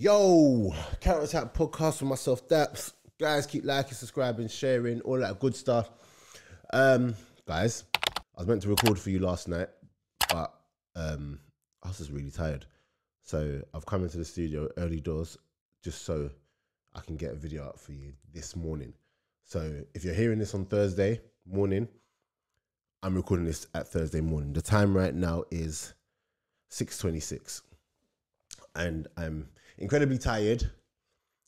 Yo, Counter Attack podcast with myself, Daps. Guys, keep liking, subscribing, sharing, all that good stuff. Guys, I was meant to record for you last night, but I was just really tired. So I've come into the studio early doors just so I can get a video up for you this morning. So if you're hearing this on Thursday morning, I'm recording this at Thursday morning. The time right now is 6:26. And I'm incredibly tired.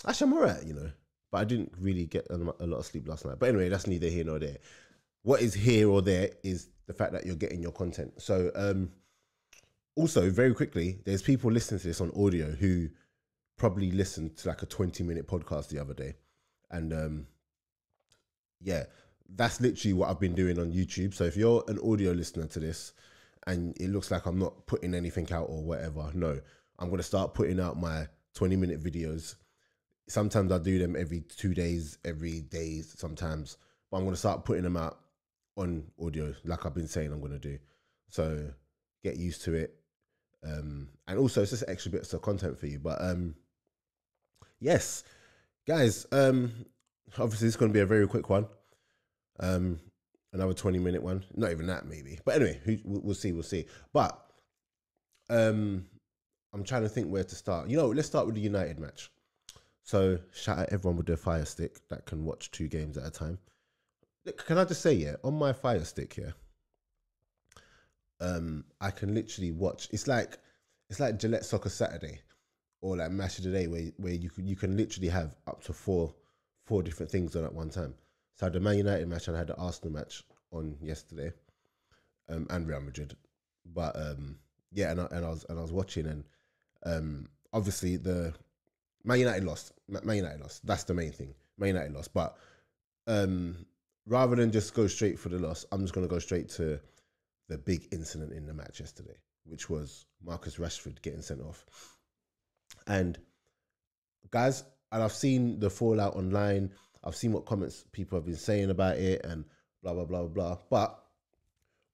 Actually, I'm all right, but I didn't really get a lot of sleep last night. But anyway, that's neither here nor there. What is here or there is the fact that you're getting your content. So also, very quickly, there's people listening to this on audio who probably listened to like a 20-minute podcast the other day. And yeah, that's literally what I've been doing on YouTube. So if you're an audio listener to this and it looks like I'm not putting anything out or whatever, no. I'm going to start putting out my 20-minute videos. Sometimes I do them every 2 days, every day sometimes. But I'm going to start putting them out on audio like I've been saying I'm going to do. So get used to it. And also it's just extra bits of content for you. But yes, guys, obviously it's going to be a very quick one. Another 20-minute one. Not even that maybe. But anyway, we'll see. But I'm trying to think where to start. Let's start with the United match. So shout out everyone with their Fire Stick that can watch 2 games at a time. Can I just say, yeah, on my Fire Stick here, I can literally watch. It's like Gillette Soccer Saturday or like Match of the Day where you can literally have up to four different things on at one time. So I had the Man United match and I had the Arsenal match on yesterday, and Real Madrid. But yeah, and I was watching, and obviously the Man United lost. Man United lost. That's the main thing. Man United lost. But rather than just go straight for the loss, I'm just going to go straight to the big incident in the match yesterday, which was Marcus Rashford getting sent off. And guys, and I've seen the fallout online. I've seen what comments people have been saying about it and blah, blah, blah, blah. But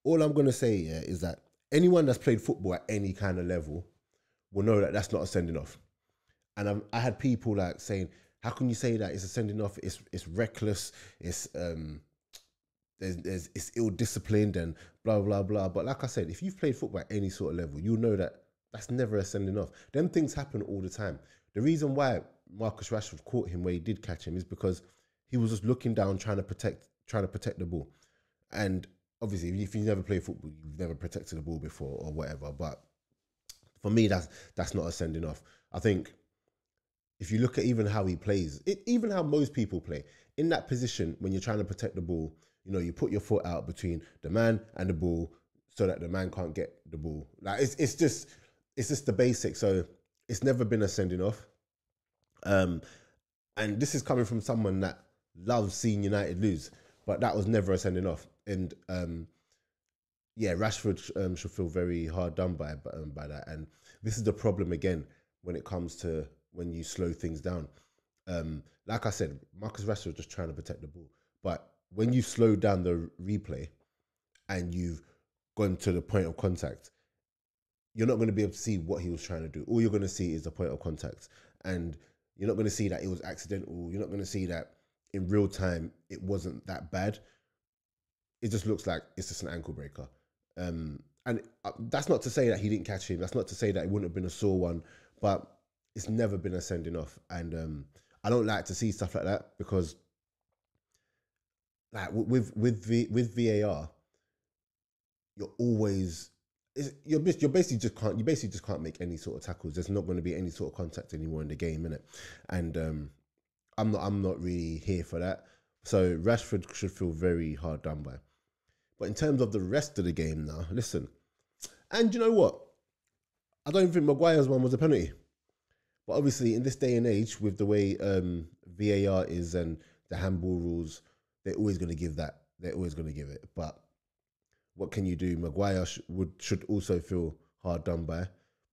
all I'm going to say here is that anyone that's played football at any kind of level will know that that's not a sending off. And I had people like saying, how can you say that it's a sending off? It's reckless. It's it's ill-disciplined and blah, blah, blah. But like I said, if you've played football at any sort of level, you'll know that that's never a sending off. Them things happen all the time. The reason why Marcus Rashford caught him where he did catch him is because he was just looking down, trying to protect the ball. And obviously, if you've never played football, you've never protected the ball before or whatever. But for me, that's not a sending off. I think if you look at even how he plays, even how most people play, in that position when you're trying to protect the ball, you put your foot out between the man and the ball so that the man can't get the ball. Like it's just the basics. So it's never been a sending off. And this is coming from someone that loves seeing United lose, but that was never a sending off. And yeah, Rashford should feel very hard done by that. And this is the problem again when it comes to when you slow things down. Like I said, Marcus Rashford was just trying to protect the ball. But when you slow down the replay and you've gone to the point of contact, you're not going to be able to see what he was trying to do. All you're going to see is the point of contact. And you're not going to see that it was accidental. You're not going to see that in real time it wasn't that bad. It just looks like it's just an ankle breaker. And that's not to say that he didn't catch him. That's not to say that it wouldn't have been a sore one. But it's never been a sending off. And I don't like to see stuff like that because like with VAR, you basically just can't make any sort of tackles. There's not going to be any sort of contact anymore in the game, innit? And I'm not really here for that. So Rashford should feel very hard done by. But in terms of the rest of the game now, listen. And you know what? I don't even think Maguire's one was a penalty. But obviously, in this day and age, with the way VAR is and the handball rules, they're always going to give that. They're always going to give it. But what can you do? Maguire should also feel hard done by.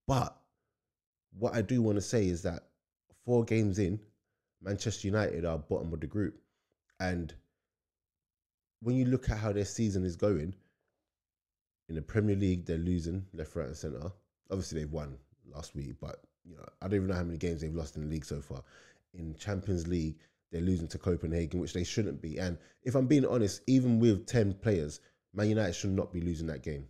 But what I do want to say is that 4 games in, Manchester United are bottom of the group. And when you look at how their season is going, in the Premier League, they're losing left, right and centre. Obviously, they've won last week, but I don't even know how many games they've lost in the league so far. In Champions League, they're losing to Copenhagen, which they shouldn't be. And if I'm being honest, even with 10 players, Man United should not be losing that game.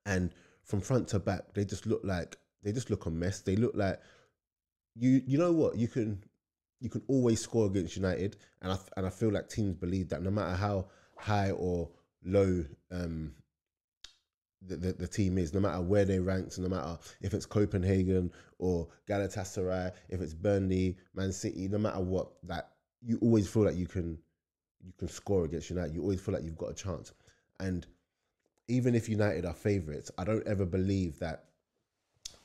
And from front to back, they just look a mess. They look like you know what, you can always score against United, and I feel like teams believe that no matter how high or low the team is, no matter where they ranked, no matter if it's Copenhagen or Galatasaray, if it's Burnley, Man City, no matter what, that you always feel like you can score against United. You always feel like you've got a chance. And even if United are favourites, I don't ever believe that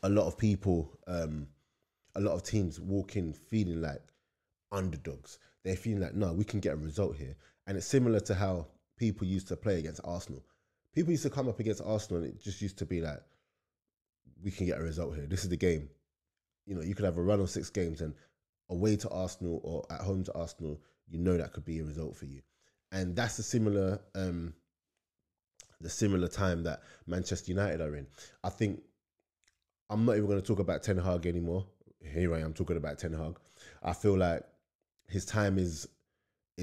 a lot of people, a lot of teams walk in feeling like underdogs. They're feeling like, no, we can get a result here. And it's similar to how people used to play against Arsenal. People used to come up against Arsenal and it just used to be like, we can get a result here. This is the game. You could have a run of 6 games and away to Arsenal or at home to Arsenal, that could be a result for you. And that's the similar time that Manchester United are in. I think I'm not even going to talk about Ten Hag anymore. Here I am talking about Ten Hag. I feel like his time is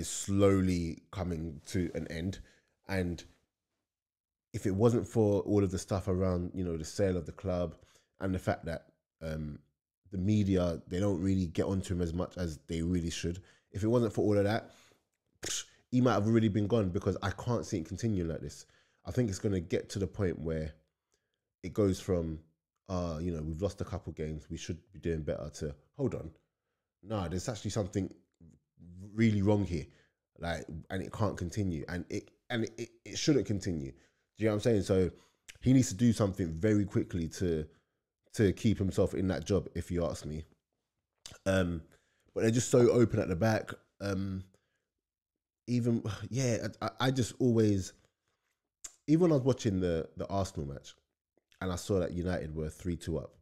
slowly coming to an end. And if it wasn't for all of the stuff around, the sale of the club and the fact that the media, they don't really get onto him as much as they really should. If it wasn't for all of that, he might have already been gone, because I can't see it continuing like this. I think it's going to get to the point where it goes from, we've lost a couple games, we should be doing better, to, hold on, no, there's actually something really wrong here, and it can't continue, and it shouldn't continue. Do you know what I'm saying? So he needs to do something very quickly to keep himself in that job, if you ask me. But they're just so open at the back. I just always, even when I was watching the Arsenal match and I saw that United were 3-2 up,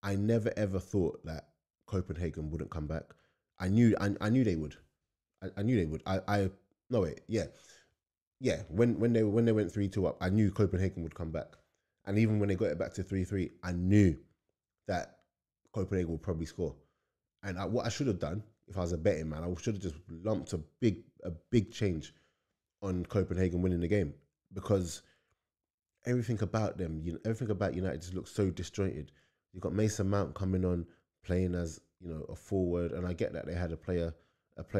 I never ever thought that Copenhagen wouldn't come back. I knew they would. I knew they would. When they went 3-2 up, I knew Copenhagen would come back. And even when they got it back to 3-3, I knew that Copenhagen would probably score. And what I should have done, if I was a betting man, I should have just lumped a big change on Copenhagen winning the game, because everything about them, everything about United just looks so disjointed. You've got Mason Mount coming on, playing as a forward, and I get that they had a player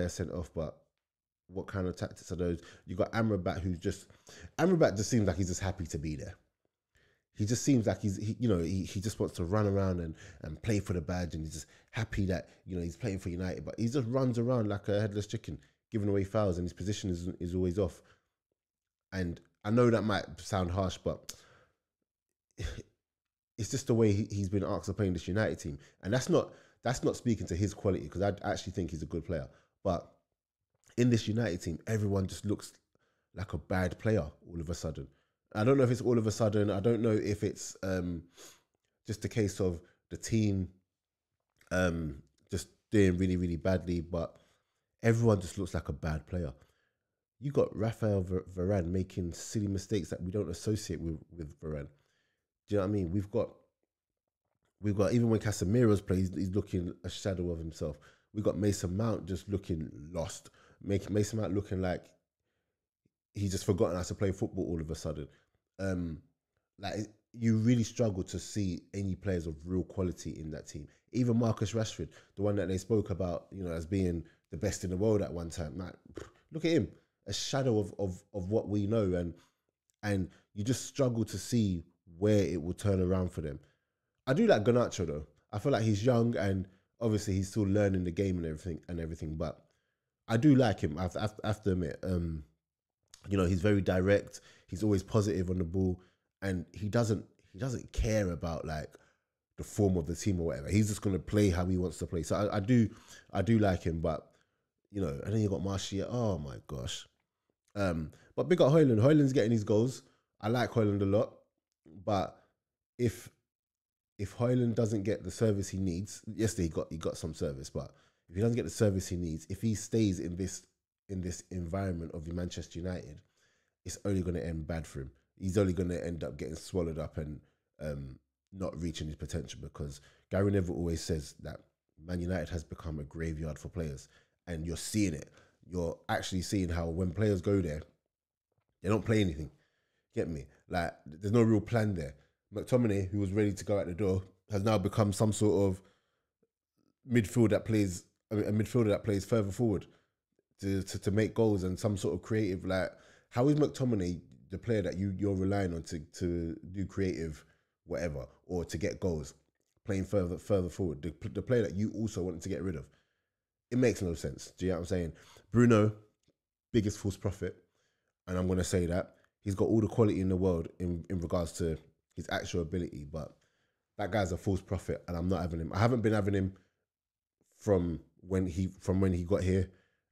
sent off, but what kind of tactics are those? You got Amrabat, Amrabat just seems like he's just happy to be there. He just seems like he just wants to run around and play for the badge, and he's just happy that he's playing for United. But he just runs around like a headless chicken, giving away fouls, and his position is always off. And I know that might sound harsh, but it's just the way he's been asked to play in this United team, and that's not speaking to his quality, because I actually think he's a good player. But in this United team, everyone just looks like a bad player all of a sudden. I don't know if it's all of a sudden. I don't know if it's just a case of the team just doing really, really badly, but everyone just looks like a bad player. You got Raphael Varane making silly mistakes that we don't associate with Varane. Do you know what I mean? We've got even when Casemiro's plays, he's looking a shadow of himself. We got Mason Mount just looking lost, making Mason Mount looking like he's just forgotten how to play football all of a sudden. You really struggle to see any players of real quality in that team. Even Marcus Rashford, the one that they spoke about, as being the best in the world at one time. Look at him, a shadow of what we know, and you just struggle to see where it will turn around for them. I do like Garnacho though. I feel like he's young, and obviously he's still learning the game and everything. But I do like him. I have to admit. He's very direct. He's always positive on the ball, and he doesn't care about like the form of the team or whatever. He's just gonna play how he wants to play. So I do like him, but and then you got Martial. Oh my gosh. But big up Højlund. Højlund's getting his goals. I like Højlund a lot, but if Højlund doesn't get the service he needs, yesterday he got some service, but if he doesn't get the service he needs, if he stays in this environment of Manchester United, it's only going to end bad for him. He's only going to end up getting swallowed up and not reaching his potential, because Gary Neville always says that Man United has become a graveyard for players, and you're seeing it. You're actually seeing how when players go there, they don't play anything. Get me? Like, there's no real plan there. McTominay, who was ready to go out the door, has now become some sort of midfield that plays a midfielder that plays further forward to make goals, and some sort of creative. Like, how is McTominay the player that you're relying on to do creative whatever, or to get goals, playing further forward, the player that you also wanted to get rid of? It makes no sense. Do you know what I'm saying? Bruno, biggest false prophet, and I'm going to say that he's got all the quality in the world in regards to his actual ability, but that guy's a false prophet, and I'm not having him. I haven't been having him from when he got here.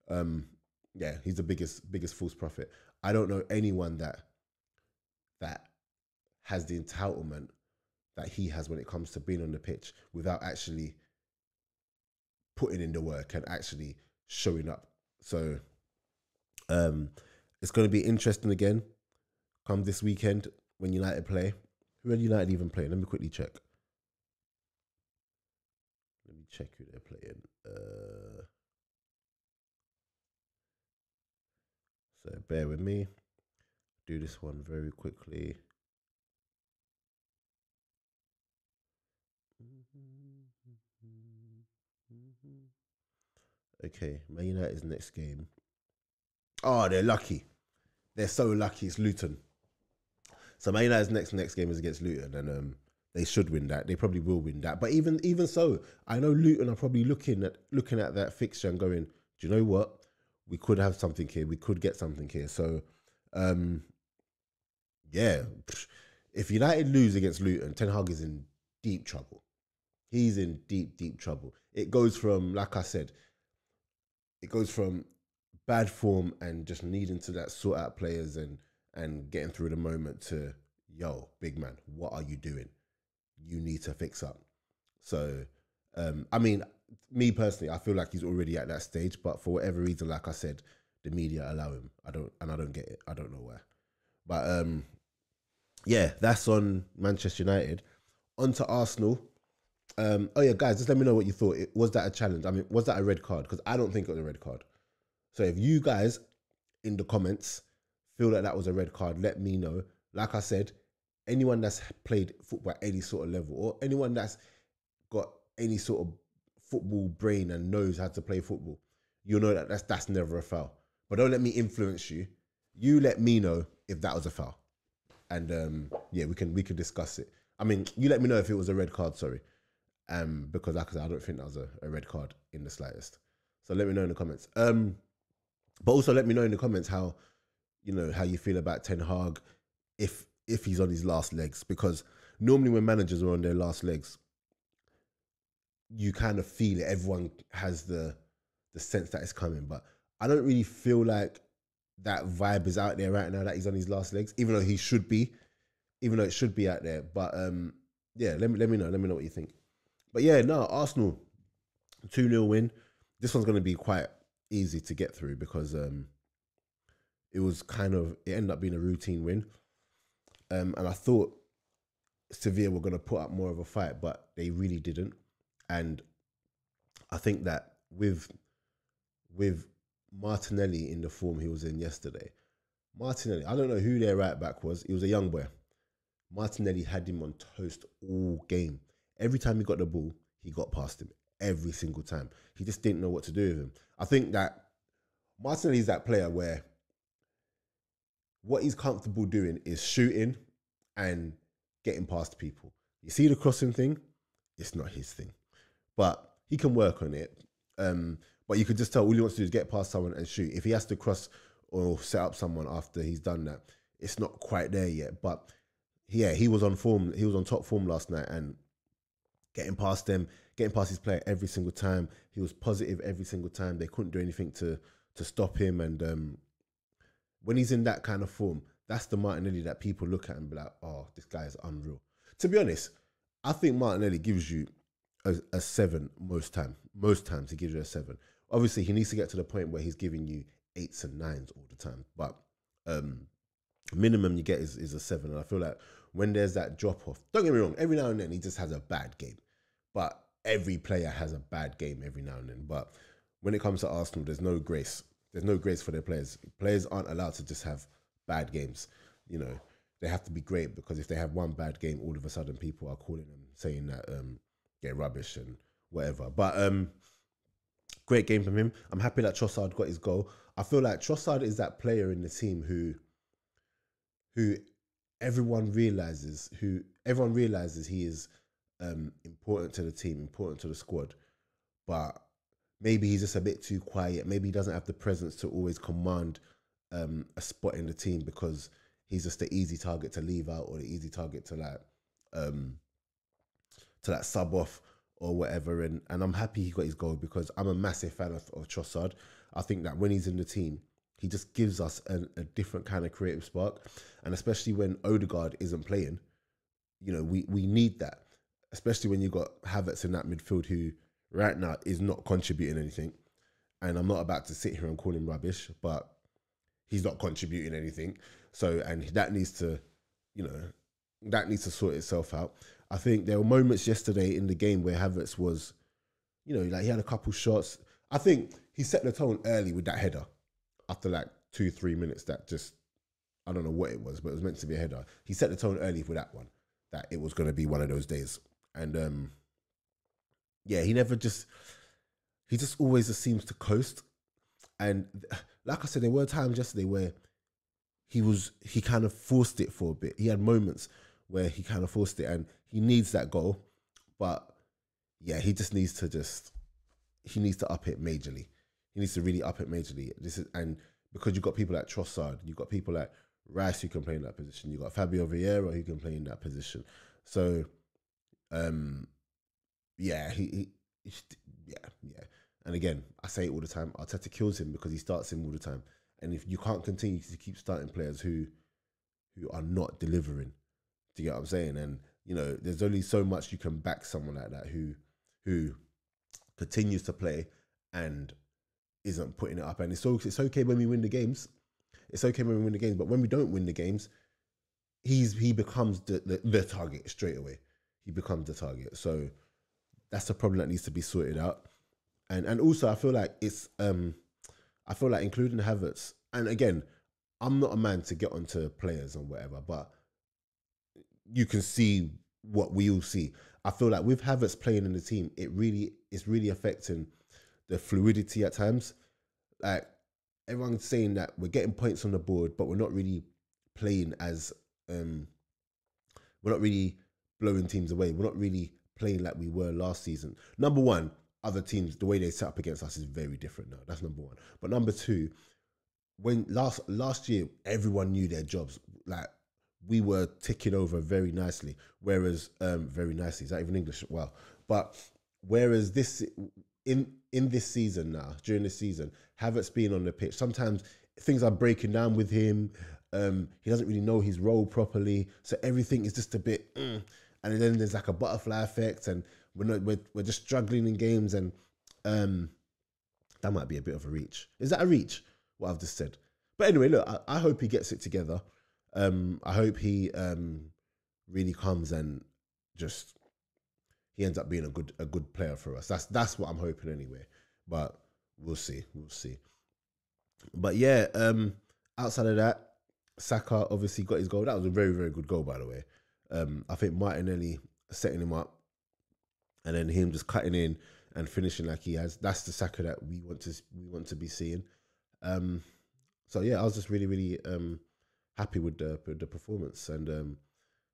Yeah, he's the biggest false prophet. I don't know anyone that has the entitlement that he has when it comes to being on the pitch without actually putting in the work and actually showing up. So it's going to be interesting again come this weekend when United play. Who are United even playing? Let me quickly check. Let me check who they're playing. So bear with me. Do this one very quickly. Okay, Man United's next game. Oh, they're lucky. They're so lucky. It's Luton. So Man United's next game is against Luton, and they should win that. They probably will win that. But even so, I know Luton are probably looking at that fixture and going, do you know what? We could have something here. We could get something here. So, yeah, if United lose against Luton, Ten Hag is in deep trouble. He's in deep trouble. It goes from, like I said, it goes from bad form and just needing to that sort out players and getting through the moment to, yo, big man, what are you doing? You need to fix up. So, I mean, me personally, I feel like he's already at that stage, but for whatever reason, like I said, the media allow him. I don't get it. I don't know why. But yeah, that's on Manchester United. On to Arsenal. Oh yeah, guys, just let me know what you thought. Was that a challenge? I mean, was that a red card? Because I don't think it was a red card. So if you guys in the comments feel like that was a red card, let me know. Like I said, anyone that's played football at any sort of level, or anyone that's got any sort of football brain and knows how to play football, you'll know that that's never a foul. But don't let me influence you. You let me know if that was a foul, and yeah, we can discuss it. I mean, you let me know if it was a red card. Sorry. Because like I said, I don't think that was a red card in the slightest. So let me know in the comments. But also let me know in the comments how you feel about Ten Hag, if he's on his last legs. Because normally when managers are on their last legs, you kind of feel it. Everyone has the sense that it's coming. But I don't really feel like that vibe is out there right now that he's on his last legs, even though he should be, even though it should be out there. But yeah, let me know. Let me know what you think. But yeah, no, Arsenal 2-0 win. This one's going to be quite easy to get through because it ended up being a routine win. And I thought Sevilla were going to put up more of a fight, but they really didn't. And I think that with Martinelli in the form he was in yesterday, Martinelli, I don't know who their right back was. He was a young boy. Martinelli had him on toast all game. Every time he got the ball, he got past him. Every single time. He just didn't know what to do with him. I think that Martinelli is that player where what he's comfortable doing is shooting and getting past people. You see the crossing thing? It's not his thing. But he can work on it. But you could just tell all he wants to do is get past someone and shoot. If he has to cross or set up someone after he's done that, it's not quite there yet. But yeah, he was on form. He was on top form last night and getting past them, getting past his player every single time. He was positive every single time. They couldn't do anything to stop him. And when he's in that kind of form, that's the Martinelli that people look at and be like, oh, this guy is unreal. To be honest, I think Martinelli gives you a 7 most times. Most times he gives you a 7. Obviously, he needs to get to the point where he's giving you 8s and 9s all the time. But minimum you get is a 7. And I feel like when there's that drop off, don't get me wrong, every now and then he just has a bad game. But every player has a bad game every now and then. But when it comes to Arsenal, there's no grace. There's no grace for their players. Players aren't allowed to just have bad games. You know, they have to be great, because if they have one bad game, all of a sudden people are calling them, saying that they're rubbish and whatever. But great game from him. I'm happy that Trossard got his goal. I feel like Trossard is that player in the team who everyone realizes he is important to the team, important to the squad, but maybe he's just a bit too quiet. Maybe he doesn't have the presence to always command a spot in the team, because he's just the easy target to leave out, or the easy target to like sub off or whatever. And I'm happy he got his goal, because I'm a massive fan of Trossard. I think that when he's in the team, he just gives us a different kind of creative spark. And especially when Odegaard isn't playing, you know, we need that. Especially when you got Havertz in that midfield, who right now is not contributing anything. And I'm not about to sit here and call him rubbish, but he's not contributing anything. So, and that needs to, you know, that needs to sort itself out. I think there were moments yesterday in the game where Havertz was, you know, like he had a couple shots. I think he set the tone early with that header after like 2-3 minutes. That just, I don't know what it was, but it was meant to be a header. He set the tone early with that one, that it was going to be one of those days. And yeah, he just always just seems to coast. And like I said, there were times yesterday where he kind of forced it for a bit. He had moments where he kind of forced it, and he needs that goal. But yeah, he needs to up it majorly. He needs to really up it majorly. And because you've got people like Trossard, you've got people like Rice who can play in that position. You've got Fabio Vieira who can play in that position. So, yeah, yeah. And again, I say it all the time, Arteta kills him because he starts him all the time. And if you can't continue to keep starting players who are not delivering, do you get what I'm saying? And, you know, there's only so much you can back someone like that who continues to play and isn't putting it up. And it's okay when we win the games. It's okay when we win the games, but when we don't win the games, he becomes the target straight away. He becomes the target. So that's a problem that needs to be sorted out. And also I feel like including Havertz, and again, I'm not a man to get onto players and whatever, but you can see what we all see. I feel like with Havertz playing in the team, it's really affecting the fluidity at times. Like, everyone's saying that we're getting points on the board, but we're not really playing as we're not really blowing teams away. We're not really playing like we were last season. Number one, other teams, the way they set up against us is very different now. That's number one. But number two, when last year, everyone knew their jobs. Like, we were ticking over very nicely. Whereas, very nicely, is that even English? Wow. But whereas in this season now, during this season, Havertz being on the pitch, sometimes things are breaking down with him. He doesn't really know his role properly. So everything is just a bit, and then there's like a butterfly effect, and we're just struggling in games, and that might be a bit of a reach. Is that a reach, what I've just said? But anyway, look, I hope he gets it together. I hope he really comes and just he ends up being a good player for us. That's what I'm hoping anyway. But we'll see. But yeah, outside of that, Saka obviously got his goal. That was a very, very good goal, by the way. I think Martinelli setting him up, and then him just cutting in and finishing like he has. That's the Saka that we want to be seeing. So yeah, I was just really, really happy with the performance. And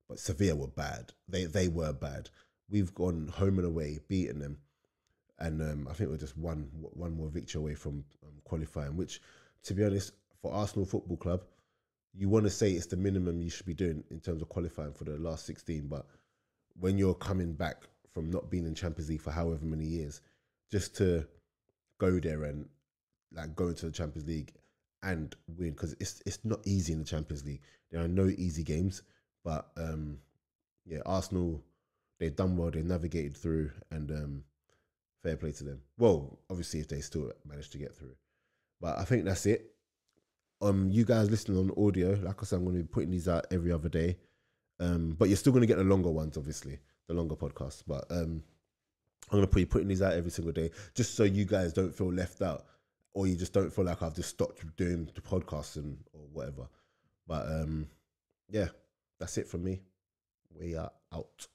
but Sevilla were bad. They were bad. We've gone home and away, beaten them, and I think we're just one more victory away from qualifying. Which, to be honest, for Arsenal Football Club, you want to say it's the minimum you should be doing in terms of qualifying for the last 16. But when you're coming back from not being in Champions League for however many years, just to go there and like go into the Champions League and win, because it's not easy in the Champions League. There are no easy games, but yeah, Arsenal, they've done well. They navigated through, and fair play to them. Well, obviously, if they still manage to get through, but I think that's it. You guys listening on audio, like I said, I'm going to be putting these out every other day. But you're still going to get the longer ones, obviously, the longer podcasts. But I'm going to be putting these out every single day, just so you guys don't feel left out, or you just don't feel like I've just stopped doing the podcasts or whatever. But yeah, that's it from me. We are out.